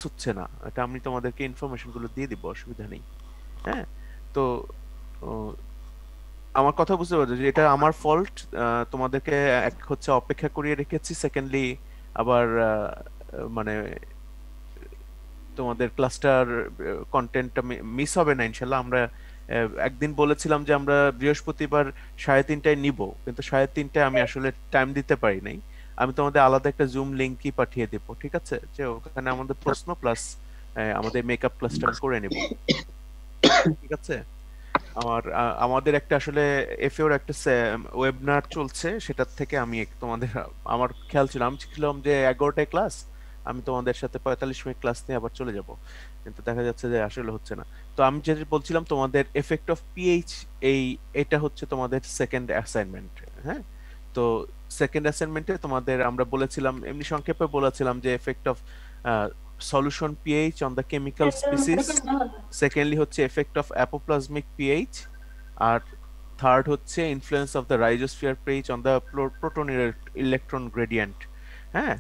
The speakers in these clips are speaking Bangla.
হচ্ছে না, এটা আমি তোমাদেরকে ইনফরমেশন গুলো দিয়ে দিব, অসুবিধা নেই। হ্যাঁ, তো ও, আমার কথা বুঝতে পারছো যে এটা আমার ফল্ট। তোমাদেরকে এক হচ্ছে অপেক্ষা করিয়ে রেখেছি, সেকেন্ডলি আবার মানে তোমাদের ক্লাসটার কন্টেন্টটা মিস হবে না ইনশাল্লাহ। আমরা একদিন বলেছিলাম যে আমরা বৃহস্পতিবার 3:30টায় নিব, কিন্তু 3:30টায় আমি আসলে টাইম দিতে পারি নাই। আমি তোমাদের আলাদা একটা জুম লিংকই পাঠিয়ে দেবো, ঠিক আছে? যে ওখানে আমাদের প্রশ্ন প্লাস আমাদের মেকআপ ক্লাসটা আমি করে নেব, ঠিক আছে? আমাদের একটা আসলে এফএওর একটা ওয়েবিনার চলছে, সেটার থেকে আমি তোমাদের, আমার খেয়াল ছিল, আমি ছিলাম যে 11টায় ক্লাস, আমি তোমাদের সাথে 45 মিনিট ক্লাস নিয়ে আবার চলে যাব, কিন্তু দেখা যাচ্ছে যে আসলে হচ্ছে না। তো আমি যেটা বলছিলাম, তোমাদের এফেক্ট অফ পিএইচ, এই এটা হচ্ছে তোমাদের সেকেন্ড অ্যাসাইনমেন্ট। হ্যাঁ, তো সেকেন্ড অ্যাসাইনমেন্টে তোমাদের আমরা বলেছিলাম, এমনি সংক্ষেপে বলেছিলাম যে effect of solution pH on the chemical species, secondly হচ্ছে এফেক্ট অফ অ্যাপোপ্লাজমিক পিএইচ, আর থার্ড হচ্ছে influence of the rhizosphere pH on the proton electron gradient. হ্যাঁ,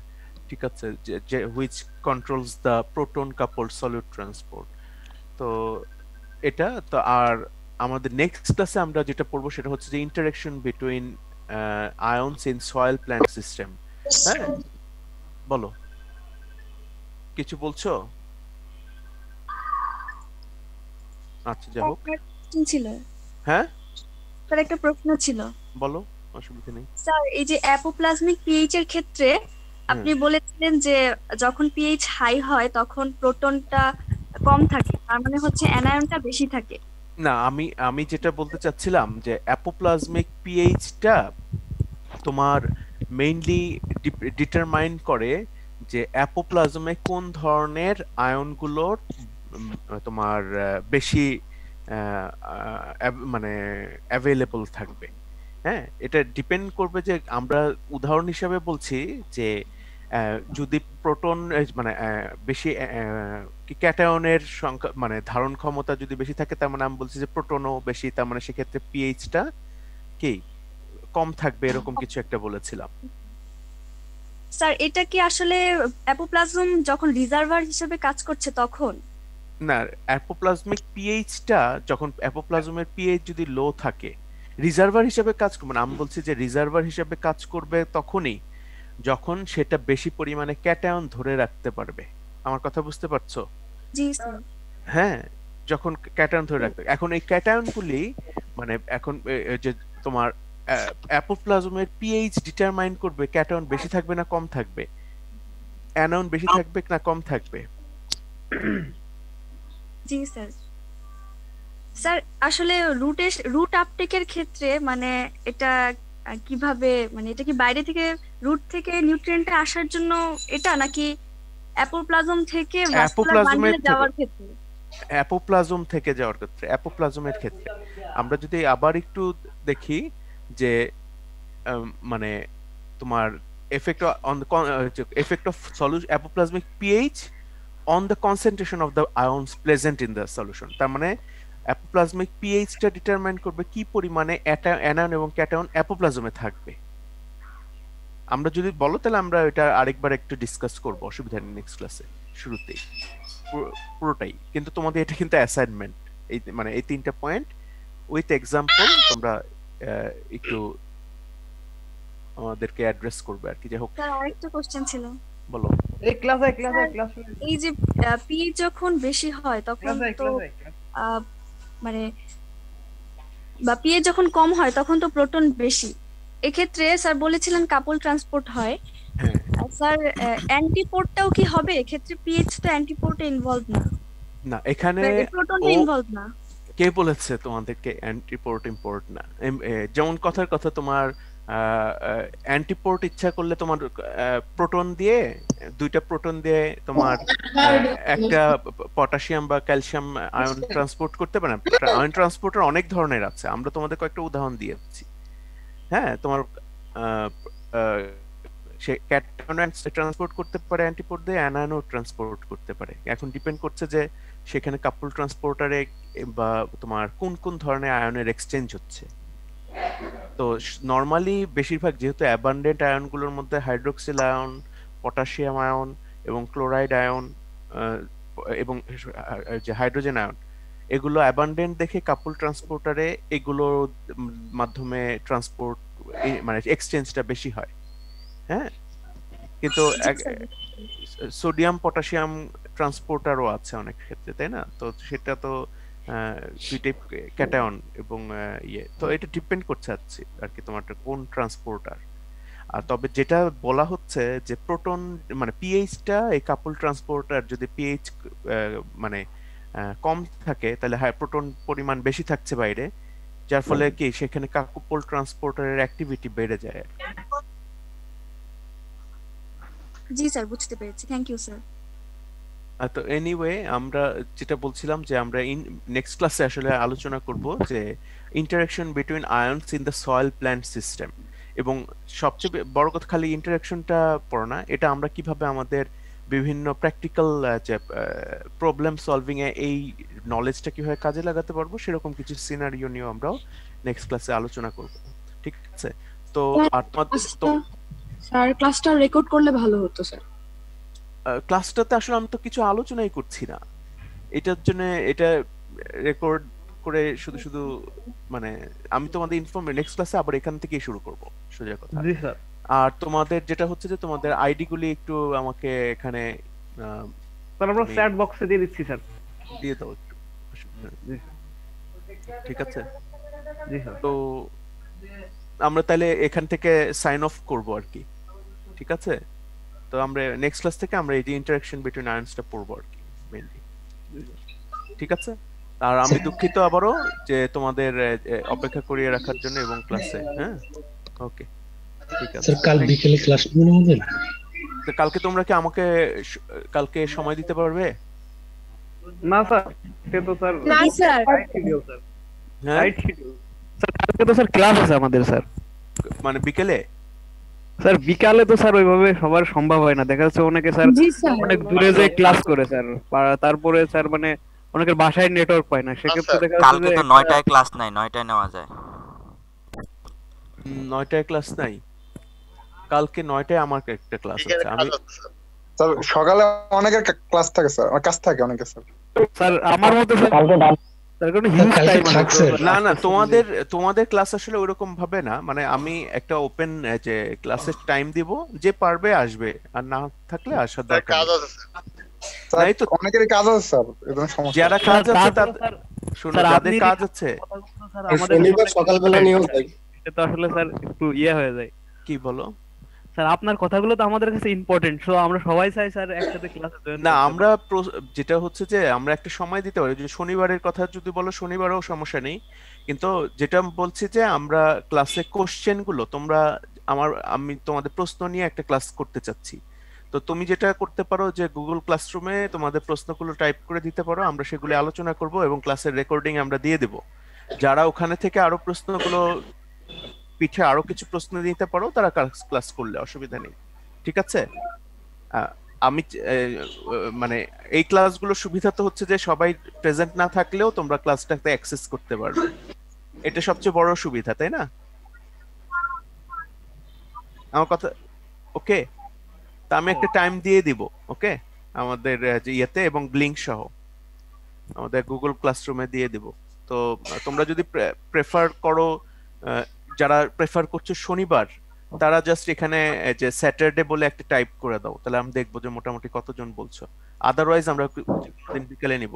ঠিক আছে, যে which controls the proton coupled solute transport. তো এটা তো, আর আমাদের নেক্সট ক্লাসে আমরা যেটা পড়বো সেটা হচ্ছে যে interaction between ions in soil plant system. হ্যাঁ, বলো, কিছু বলছো? আচ্ছা, যাই হোক। আপনার question ছিল, হ্যাঁ, স্যার একটা প্রশ্ন ছিল। বলো, অসুবিধা নেই। স্যার এই যে অ্যাপোপ্লাজমিক পিএইচ এর ক্ষেত্রে হ্যাঁ, আপনি বলেছিলেন যে যখন পিএইচ হাই হয় তখন প্রোটনটা কম থাকে, তার মানে হচ্ছে অ্যানায়নটা বেশি থাকে। না, আমি আমি যেটা বলতে চাচ্ছিলাম যে অ্যাপোপ্লাজমিক পিএইচটা তোমার মেইনলি ডিটারমাইন করে যে অ্যাপোপ্লাজমে কোন ধরনের আয়নগুলোর তোমার বেশি মানে অ্যাভেলেবল থাকবে। হ্যাঁ, এটা ডিপেন্ড করবে যে আমরা উদাহরণ হিসাবে বলছি যে যদি প্রোটন মানে বেশি কি ক্যাটায়নের সংখ্যা মানে ধারণ ক্ষমতা যদি বেশি থাকে, তার মানে আমি বলছি যে প্রোটনও বেশি, তার মানে সেক্ষেত্রে পিএইচটা কি কম থাকবে, এরকম কিছু একটা বলেছিলাম। স্যার এটা কি আসলে অ্যাপোপ্লাজম যখন রিজার্ভার হিসেবে কাজ করছে তখন? না, অ্যাপোপ্লাজমিক পিএইচটা, যখন অ্যাপোপ্লাজমের পিএইচ যদি লো থাকে, রিজার্ভার হিসেবে কাজ করবে না, আমি বলছি যে রিজার্ভার হিসেবে কাজ করবে তখনই যখন সেটা বেশি পরিমাণে ক্যাটায়ন ধরে রাখতে পারবে। আমার কথা বুঝতে পারছো? জি স্যার। হ্যাঁ, যখন ক্যাটায়ন ধরে রাখতে, এখন এই ক্যাটায়নগুলি মানে এখন যে তোমার অ্যাপোপ্লাজমের পিএইচ ডিটারমাইন করবে ক্যাটায়ন বেশি থাকবে না কম থাকবে, অ্যানায়ন বেশি থাকবে না কম থাকবে। জি স্যার। স্যার আসলে রুট আপটেকের ক্ষেত্রে মানে এটা কিভাবে, মানে এটা কি বাইরে থেকে রুট থেকে নিউট্রিয়েন্টটা আসার জন্য এটা, নাকি অ্যাপোপ্লাজম থেকে ভাস্কুলার অ্যাপোপ্লাজমের বান্ডেলে থেকে, যাওয়ার ক্ষেত্রে? অ্যাপোপ্লাজম থেকে যাওয়ার ক্ষেত্রে, অ্যাপোপ্লাজমের ক্ষেত্রে আমরা যদি আবার একটু দেখি যে মানে তোমার effect on effect of solution apoplasmic pH on the concentration of the ions present in the solution, তার মানে অ্যাপোপ্লাজমিক পিএইচটা ডিটারমাইন করবে কি পরিমাণে অ্যানায়ন এবং ক্যাটায়ন অ্যাপোপ্লাজমে থাকবে। আমরা যদি বলো তাহলে আমরা এটা আরেকবার একটু ডিসকাস করবো, অসুবিধা নেই, নেক্সট ক্লাসে শুরুতেই পুরোটাই। কিন্তু তোমাদের এটা কিন্তু অ্যাসাইনমেন্ট, এই মানে এই 3টা পয়েন্ট উইথ এক্সাম্পল তোমরা একটু আমাদেরকে অ্যাড্রেস করবে আর কি। যাই হোক, স্যার আরেকটা কোশ্চেন ছিল। বলো। এই ক্লাসে ক্লাসে স্যার ক্লাস এই যে পিএইচ যখন বেশি হয় তখন ক্লাসে তো ক্লাসে আহ, মানে বা পিএইচ যখন কম হয় তখন তো প্রোটন বেশি, এক্ষেত্রে স্যার বলেছিলেন কাপল ট্রান্সপোর্ট হয়। হ্যাঁ, স্যার অ্যান্টিপোর্টটাও কি হবে এক্ষেত্রে? পিএইচ তো অ্যান্টিপোর্টে ইনভলভ না, না এখানে প্রোটনটা ও, ইনভলভ না। কে বলেছে তোমাদেরকে অ্যান্টিপোর্ট ইম্পোর্ট না? যেমন কথার কথা, তোমার অ্যান্টিপোর্ট ইচ্ছা করলে তোমার প্রোটন দিয়ে, 2টা প্রোটন দিয়ে তোমার একটা পটাশিয়াম বা ক্যালসিয়াম আয়ন ট্রান্সপোর্ট করতে পারে না। আয়ন ট্রান্সপোর্টার অনেক ধরনের আছে, আমরা তোমাদের কয়েকটা উদাহরণ দিয়েছি। হ্যাঁ, তোমার আহ, আহ, সে ক্যাটায়ন ট্রান্সপোর্ট করতে পারে অ্যান্টিপোর্ট দিয়ে, অ্যানায়নও ট্রান্সপোর্ট করতে পারে। এখন ডিপেন্ড করছে যে সেখানে কাপল ট্রান্সপোর্টারে বা তোমার কোন কোন ধরনের আয়নের এক্সচেঞ্জ হচ্ছে। তো নর্মালি বেশিরভাগ যেহেতু অ্যাবান্ডেন্ট আয়নগুলোর মধ্যে হাইড্রোক্সিল আয়ন, পটাশিয়াম আয়ন এবং ক্লোরাইড আয়ন আহ, এবং যে হাইড্রোজেন আয়ন, এগুলো অ্যাবান্ডেন্ট দেখে কাপল ট্রান্সপোর্টারে এগুলোর মাধ্যমে ট্রান্সপোর্ট মানে এক্সচেঞ্জটা বেশি হয়। হ্যাঁ, কিন্তু জি স্যার, বুঝতে পেরেছি। সোডিয়াম পটাশিয়াম ট্রান্সপোর্টারও আছে অনেক ক্ষেত্রে, তাই না? তো সেটা তো দুইটাই ক্যাটায়ন এবং ইয়ে, তো এটা ডিপেন্ড করছে আর কি তোমার কোন ট্রান্সপোর্টার। আর তবে যেটা বলা হচ্ছে যে প্রোটন মানে পিএইচটা এই কাপল ট্রান্সপোর্টার যদি পিএইচ মানে কম থাকে তাহলে হ্যাঁ প্রোটন পরিমাণ বেশি থাকছে বাইরে, যার ফলে কি সেখানে কাপল ট্রান্সপোর্টারের অ্যাক্টিভিটি বেড়ে যায়। জি স্যার, বুঝতে পেরেছি, থ্যাংক ইউ স্যার। তো এনিওয়ে আমরা যেটা বলছিলাম যে আমরা নেক্সট ক্লাসে আসলে আলোচনা করব যে interaction between ions in the soil plant system. এবং সবচেয়ে বড় কথা খালি ইন্টারাকশনটা পড়ো না, এটা আমরা কিভাবে আমাদের বিভিন্ন প্র্যাকটিক্যাল যে প্রবলেম সলভিং এ এই নলেজটা কিভাবে কাজে লাগাতে পারবো সেরকম কিছু সিনারিও নিয়ে আমরাও নেক্সট ক্লাসে আলোচনা করব। ঠিক আছে? তো আর তোমাদের তো স্যার ক্লাসটা রেকর্ড করলে ভালো হতো স্যার। ক্লাসটাতে আসলে আমি তো কিছু আলোচনাই করছি না এটার জন্য। এটা রেকর্ড করে শুধু শুধু মানে আমি তোমাদের নেক্সট ক্লাসে আবার এখান থেকেই শুরু করব, সোজা কথা। জি স্যার। আর তোমাদের যেটা হচ্ছে যে তোমাদের আইডি গুলি একটু আমাকে এখানে স্যার আমরা তুমি চ্যাট বক্সে দিয়ে দিচ্ছি স্যার। দিয়ে দাও একটু, অসুবিধা নেই। জি ঠিক আছে, জি স্যার। তো আমরা তাহলে এখান থেকে সাইন অফ করব আর কি। ঠিক আছে, তো আমরা নেক্সট ক্লাস থেকে আমরা এই যে ইন্টারাকশন বিটুইন আয়নসটা পড়বো আর কি মেইনলি। ঠিক আছে, আর আমি দুঃখিত আবারও যে তোমাদের অপেক্ষা করিয়ে রাখার জন্য এবং ক্লাসে। হ্যাঁ, ওকে, ঠিক আছে। স্যার কাল বিকেলে ক্লাস করবেন আমাদের? তো কালকে তোমরা কি আমাকে কালকে সময় দিতে পারবে? না স্যার, সে তো স্যার না স্যার, রাইট শিডিউল স্যার। হ্যাঁ, রাইট শিডিউল স্যার। কালকে তো স্যার ক্লাস আছে আমাদের স্যার। মানে বিকেলে? স্যার বিকালে তো স্যার ওইভাবে সবার সম্ভব হয় না, দেখা যাচ্ছে অনেকে স্যার জি স্যার, অনেক দূরে যে ক্লাস করে স্যার, তারপরে স্যার মানে অনেকের বাসায় নেটওয়ার্ক পায় না, সেক্ষেত্রে দেখা যাচ্ছে কালকে যে তো 9টায় ক্লাস নাই, 9টায় নেওয়া যায়। 9টায় ক্লাস নাই? কালকে 9টায় আমার একটা ক্লাস আছে। আমি স্যার সকালে অনেকের ক্লাস থাকে স্যার, কাজ থাকে অনেকের স্যার। স্যার আমার মতে স্যার তার কোনো হিউজ কালকে টাইম আছে থাকছে। না না, তোমাদের ক্লাস আসলে ওইরকম ভাবে না, মানে আমি একটা ওপেন যে ক্লাসের টাইম দিব, যে পারবে আসবে, আর না থাকলে আসার দরকার কাজ নেই। আছে স্যার, নাই তো, অনেকেরই কাজ আছে স্যার, এজন্য সমস্যা। যারা কাজ আছে তাদের স্যার শোনো, স্যার যাদের আপনি কাজ আছে। স্যার আমাদের শনিবার সকালবেলা নিয়েও যায়। এটা তো আসলে স্যার একটু হয়ে যায়। কি বলো? স্যার আপনার কথাগুলো তো আমাদের কাছে ইম্পর্টেন্ট, সো আমরা সবাই চাই স্যার একসাথে ক্লাসে জয়েন না, করতে। আমরা যেটা হচ্ছে যে আমরা একটা সময় দিতে পারি, যদি শনিবারের কথা যদি বলো শনিবারেও সমস্যা নেই, কিন্তু যেটা বলছি যে আমরা ক্লাসে কোশ্চেন গুলো তোমরা আমি তোমাদের প্রশ্ন নিয়ে একটা ক্লাস করতে চাচ্ছি। তো তুমি যেটা করতে পারো যে গুগল ক্লাসরুমে তোমাদের প্রশ্নগুলো টাইপ করে দিতে পারো, আমরা সেগুলো আলোচনা করব এবং ক্লাসের রেকর্ডিং আমরা দিয়ে দেব। যারা ওখানে থেকে আরো প্রশ্নগুলো পিঠে আরো কিছু প্রশ্ন দিতে পারো তারা ক্লাস করলে অসুবিধা নেই। ঠিক আছে? আহ, আমি মানে এই ক্লাসগুলো সুবিধা তো হচ্ছে যে সবাই প্রেজেন্ট না থাকলেও তোমরা ক্লাসটাতে অ্যাক্সেস করতে পারবে, এটা সবচেয়ে বড় সুবিধা, তাই না? আমার কথা ওকে? তা আমি একটা টাইম দিয়ে দিব, ওকে, আমাদের যে ইয়েতে এবং লিংক সহ আমাদের গুগল ক্লাসরুমে দিয়ে দিব। তো তোমরা যদি প্রেফার করো, যারা প্রেফার করছো শনিবার, তারা জাস্ট এখানে যে স্যাটারডে বলে একটা টাইপ করে দাও, তাহলে আমি দেখবো যে মোটামুটি কতজন বলছো। আদারওয়াইজ আমরা দিন বিকেলে নিব।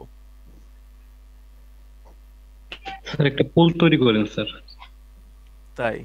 স্যার একটা পোল তৈরি করেন স্যার। তাই?